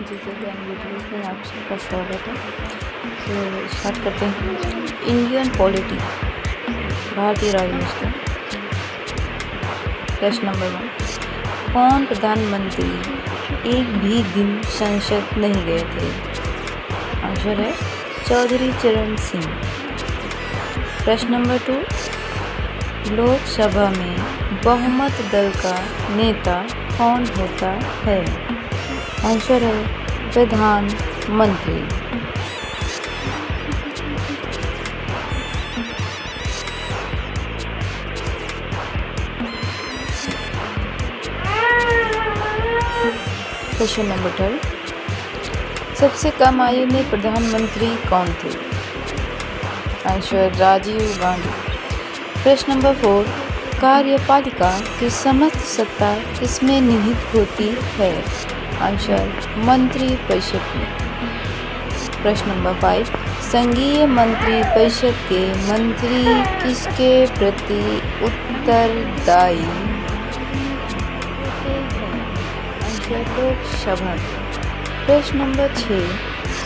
GK ज्ञान videos में आप सबका स्वागत है। तो स्टार्ट करते हैं। इंडियन पॉलिटी, भारतीय राजनीति। प्रश्न नंबर 1, कौन प्रधानमंत्री एक भी दिन संसद नहीं गए थे? आंसर है चौधरी चरण सिंह। प्रश्न नंबर 2, लोकसभा में बहुमत दल का नेता कौन होता है? आंसर है प्रधानमंत्री। क्वेश्चन नंबर 12, सबसे कम आयु में प्रधानमंत्री कौन थे? आंसर राजीव गांधी। प्रश्न नंबर 4, कार्यपालिका की समस्त सत्ता किसमें निहित होती है? आंसर मंत्री परिषद में। प्रश्न नंबर 5, संघीय मंत्री परिषद के मंत्री किसके प्रति उत्तरदायी हैं? आंसर लोकसभा। प्रश्न नंबर 6,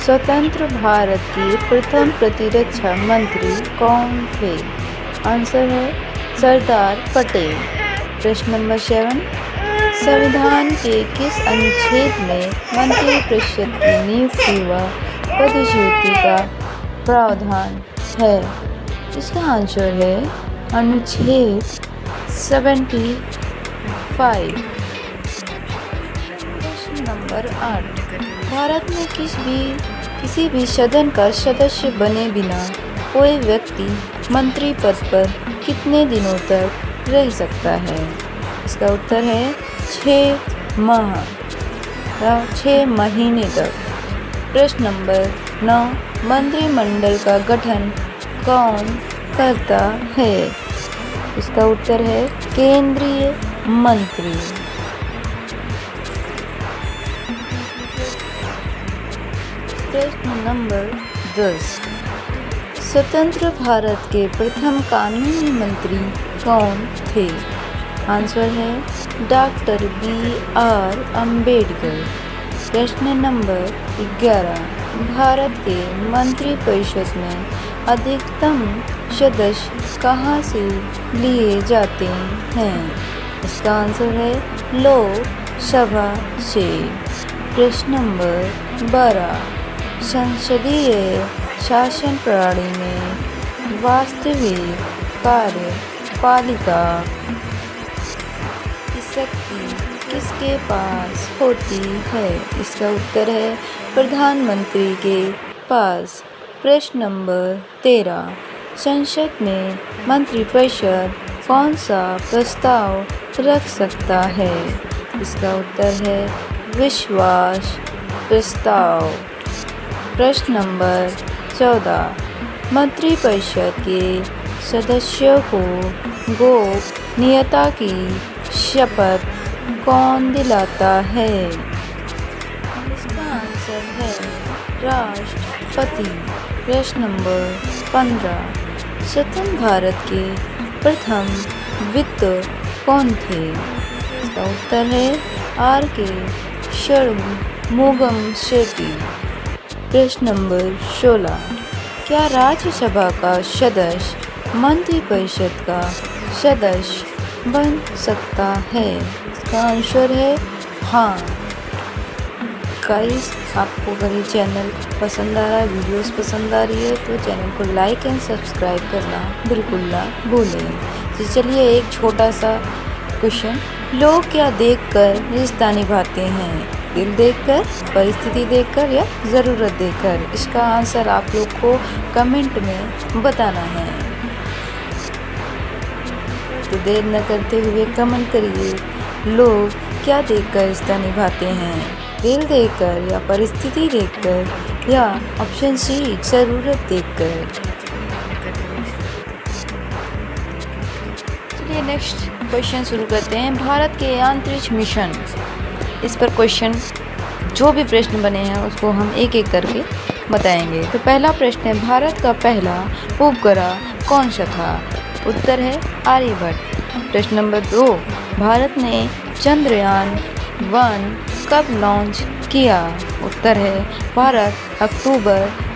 स्वतंत्र भारत के प्रथम प्रतिरक्षा मंत्री कौन थे? आंसर है सरदार पटेल। प्रश्न नंबर 7, संविधान के किस अनुच्छेद में मंत्रिपरिषद की नियुक्ति व पदच्युति का प्रावधान है? इसका आंसर है अनुच्छेद 75। प्रश्न नंबर 8, भारत में किसी भी सदन का सदस्य बने बिना कोई व्यक्ति मंत्री पद पर कितने दिनों तक रह सकता है? इसका उत्तर है 6 माह या 6 महीने तक। प्रश्न नंबर 9, मंत्रिमंडल का गठन कौन करता है? इसका उत्तर है केंद्रीय मंत्री। प्रश्न नंबर 10, स्वतंत्र भारत के प्रथम कानूनी मंत्री कौन थे? आंसर है डॉक्टर BR अम्बेडकर। प्रश्न नंबर 11, भारत के मंत्रिपरिषद में अधिकतम सदस्य कहाँ से लिए जाते हैं? इसका आंसर है लोकसभा से। प्रश्न नंबर 12, संसदीय शासन प्रणाली में वास्तविक कार्यपालिका की शक्ति किसके पास होती है? इसका उत्तर है प्रधानमंत्री के पास। प्रश्न नंबर 13, संसद में मंत्रिपरिषद कौन सा प्रस्ताव रख सकता है? इसका उत्तर है विश्वास प्रस्ताव। प्रश्न नंबर 14, मंत्रिपरिषद के सदस्यों को गोपनीयता की शपथ कौन दिलाता है? इसका आंसर है राष्ट्रपति। प्रश्न नंबर 15, स्वतंत्र भारत के प्रथम वित्त कौन थे? इसका उत्तर है RK षणमुगम शेट्टी। प्रश्न नंबर 16, क्या राज्यसभा का सदस्य मंत्रिपरिषद का सदस्य बन सकता है? इसका आंसर है हाँ। गाइस, आपको अगर ये चैनल पसंद आ रहा है, वीडियोस पसंद आ रही है, तो चैनल को लाइक एंड सब्सक्राइब करना बिल्कुल ना भूलें। तो चलिए एक छोटा सा क्वेश्चन, लोग क्या देखकर रिश्ता निभाते हैं? दिल देखकर, परिस्थिति देखकर या ज़रूरत देखकर? इसका आंसर आप लोग को कमेंट में बताना है। तो देर न करते हुए कमेंट करिए, लोग क्या देखकर रिश्ता निभाते हैं? दिल देखकर या परिस्थिति देखकर या ऑप्शन C ज़रूरत देखकर? चलिए नेक्स्ट क्वेश्चन शुरू करते हैं। भारत के अंतरिक्ष मिशन, इस पर क्वेश्चन जो भी प्रश्न बने हैं उसको हम एक एक करके बताएंगे। तो पहला प्रश्न है, भारत का पहला उपग्रह कौन सा था? उत्तर है आर्यभट्ट। प्रश्न नंबर 2, भारत ने चंद्रयान 1 कब लॉन्च किया? उत्तर है भारत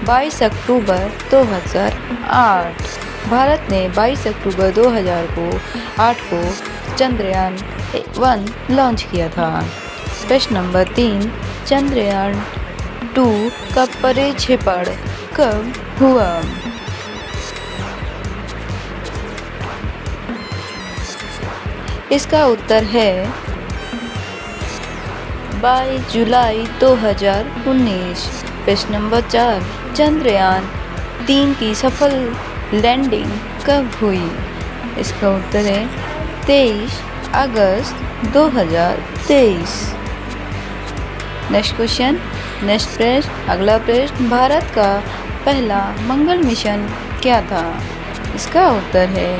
22 अक्टूबर 2008। भारत ने 22 अक्टूबर 2008 को चंद्रयान 1 लॉन्च किया था। प्रश्न नंबर 3, चंद्रयान 2 का प्रक्षेपण कब हुआ? इसका उत्तर है 22 जुलाई 2019। प्रश्न नंबर 4, चंद्रयान 3 की सफल लैंडिंग कब हुई? इसका उत्तर है 23 अगस्त 2023। नेक्स्ट क्वेश्चन, नेक्स्ट प्रश्न, अगला प्रश्न, भारत का पहला मंगल मिशन क्या था? इसका उत्तर है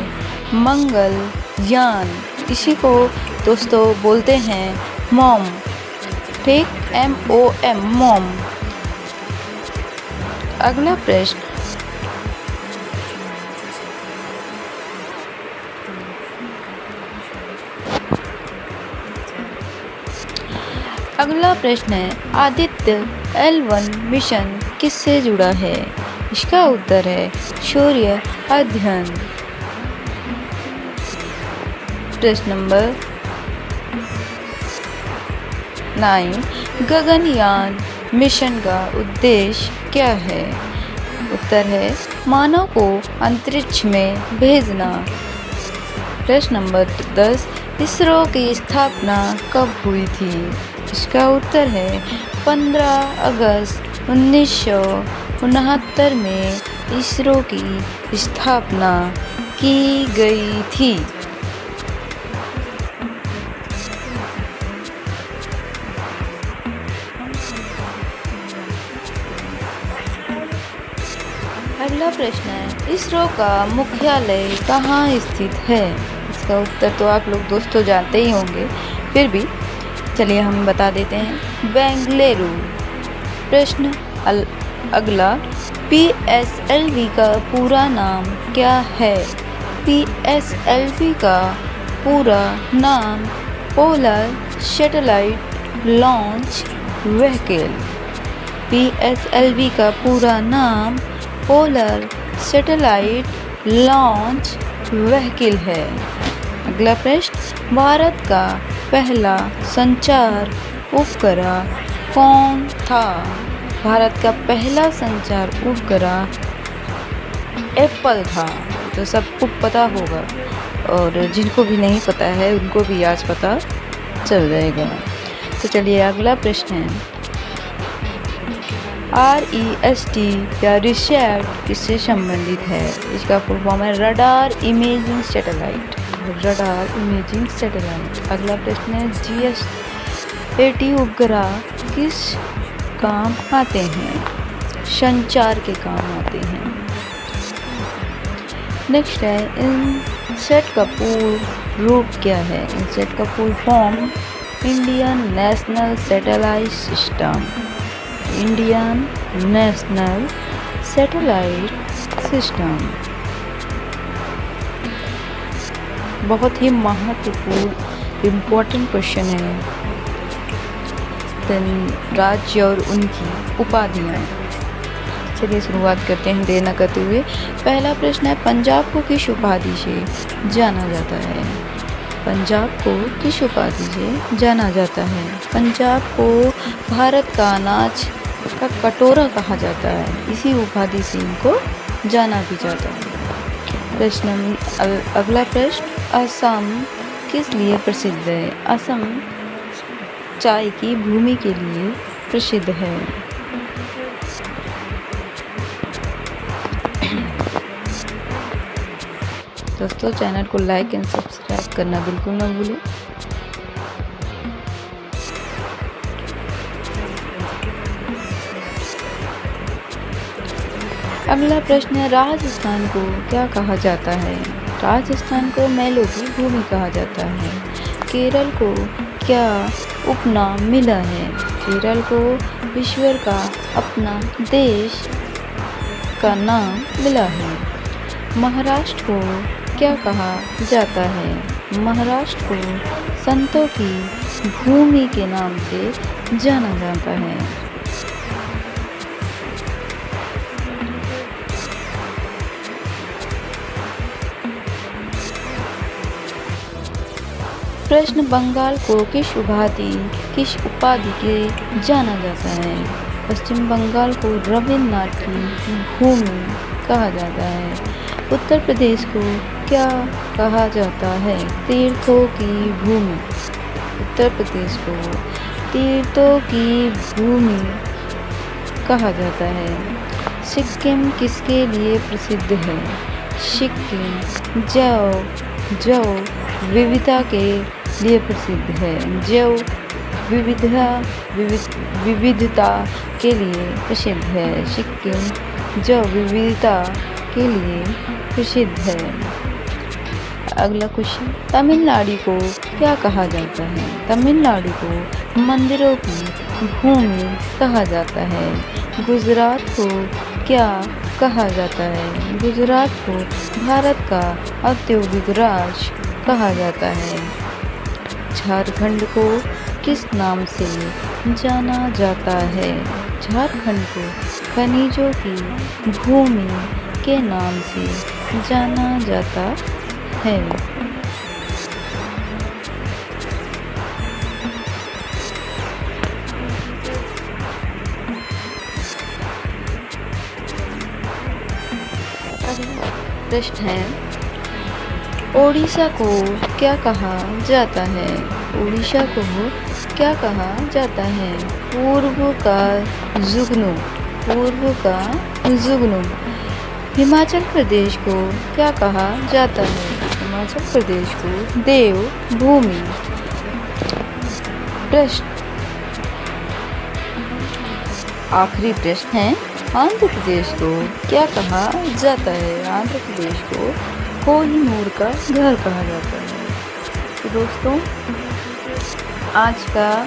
मंगलयान। इसी को दोस्तों बोलते हैं मॉम, ठीक, MOM, मॉम। अगला प्रश्न, अगला प्रश्न है आदित्य L1 मिशन किससे जुड़ा है? इसका उत्तर है सूर्य अध्ययन। प्रश्न नंबर 9, गगनयान मिशन का उद्देश्य क्या है? उत्तर है मानव को अंतरिक्ष में भेजना। प्रश्न नंबर 10, इसरो की स्थापना कब हुई थी? इसका उत्तर है 15 अगस्त 1969 में इसरो की स्थापना की गई थी। अगला प्रश्न है इसरो का मुख्यालय कहाँ स्थित है? इसका उत्तर तो आप लोग दोस्तों जानते ही होंगे, फिर भी चलिए हम बता देते हैं, बेंगलुरु। प्रश्न अगला, PSLV का पूरा नाम क्या है? PSLV का पूरा नाम polar satellite launch vehicle. PSLV का पूरा नाम पोलर सैटेलाइट लॉन्च व्हीकल है। अगला प्रश्न, भारत का पहला संचार उपग्रह कौन था? भारत का पहला संचार उपग्रह एप्पल था, तो सबको पता होगा, और जिनको भी नहीं पता है उनको भी आज पता चल जाएगा। तो चलिए अगला प्रश्न है, REST या रिसैट किससे संबंधित है? इसका फुल फॉर्म है radar imaging satellite, radar imaging satellite. अगला प्रश्न है, GSAT उपग्रह किस काम आते हैं? संचार के काम आते हैं। नेक्स्ट है, इनसेट का पूर्ण रूप क्या है? इनसेट का full form Indian national satellite system, Indian national satellite system. बहुत ही महत्वपूर्ण इम्पोर्टेंट क्वेश्चन है। राज्य और उनकी उपाधियाँ। चलिए शुरुआत करते हैं देर न करते हुए। पहला प्रश्न है, पंजाब को किस उपाधि से जाना जाता है? पंजाब को किस उपाधि से जाना जाता है? पंजाब को भारत का अनाज का कटोरा कहा जाता है, इसी उपाधि से इनको जाना भी जाता है। प्रश्न अगला प्रश्न, असम किस लिए प्रसिद्ध है? असम चाय की भूमि के लिए प्रसिद्ध है। दोस्तों चैनल को लाइक एंड सब्सक्राइब करना बिल्कुल ना भूलें। अगला प्रश्न है, राजस्थान को क्या कहा जाता है? राजस्थान को मैलों की भूमि कहा जाता है। केरल को क्या उपनाम मिला है? केरल को ईश्वर का अपना देश का नाम मिला है। महाराष्ट्र को क्या कहा जाता है? महाराष्ट्र को संतों की भूमि के नाम से जाना जाता है? प्रश्न बंगाल को किस उपाधि के जाना जाता है? पश्चिम बंगाल को रविन्द्रनाथ की भूमि कहा जाता है। उत्तर प्रदेश को क्या कहा जाता है? तीर्थों की भूमि। उत्तर प्रदेश को तीर्थों की भूमि कहा जाता है। सिक्किम किसके लिए प्रसिद्ध है? सिक्किम जैव विविधता के लिए प्रसिद्ध है। जैव विविधता के लिए प्रसिद्ध है। सिक्किम जैव विविधता के लिए प्रसिद्ध है। अगला क्वेश्चन, तमिलनाडु को क्या कहा जाता है? तमिलनाडु को मंदिरों की भूमि कहा जाता है। गुजरात को क्या कहा जाता है? गुजरात को भारत का औद्योगिक राज्य कहा जाता है। झारखंड को किस नाम से जाना जाता है? झारखंड को खनिजों की भूमि के नाम से जाना जाता है। अगला प्रश्न है, ओडिशा को क्या कहा जाता है? ओडिशा को क्या कहा जाता है? पूर्व का जुगनू। हिमाचल प्रदेश को क्या कहा जाता है? हिमाचल प्रदेश को देवभूमि। प्रश्न आखिरी प्रश्न है, आंध्र प्रदेश को क्या कहा जाता है? आंध्र प्रदेश को कोहिनूर का घर कहा जाता है। तो दोस्तों, आज का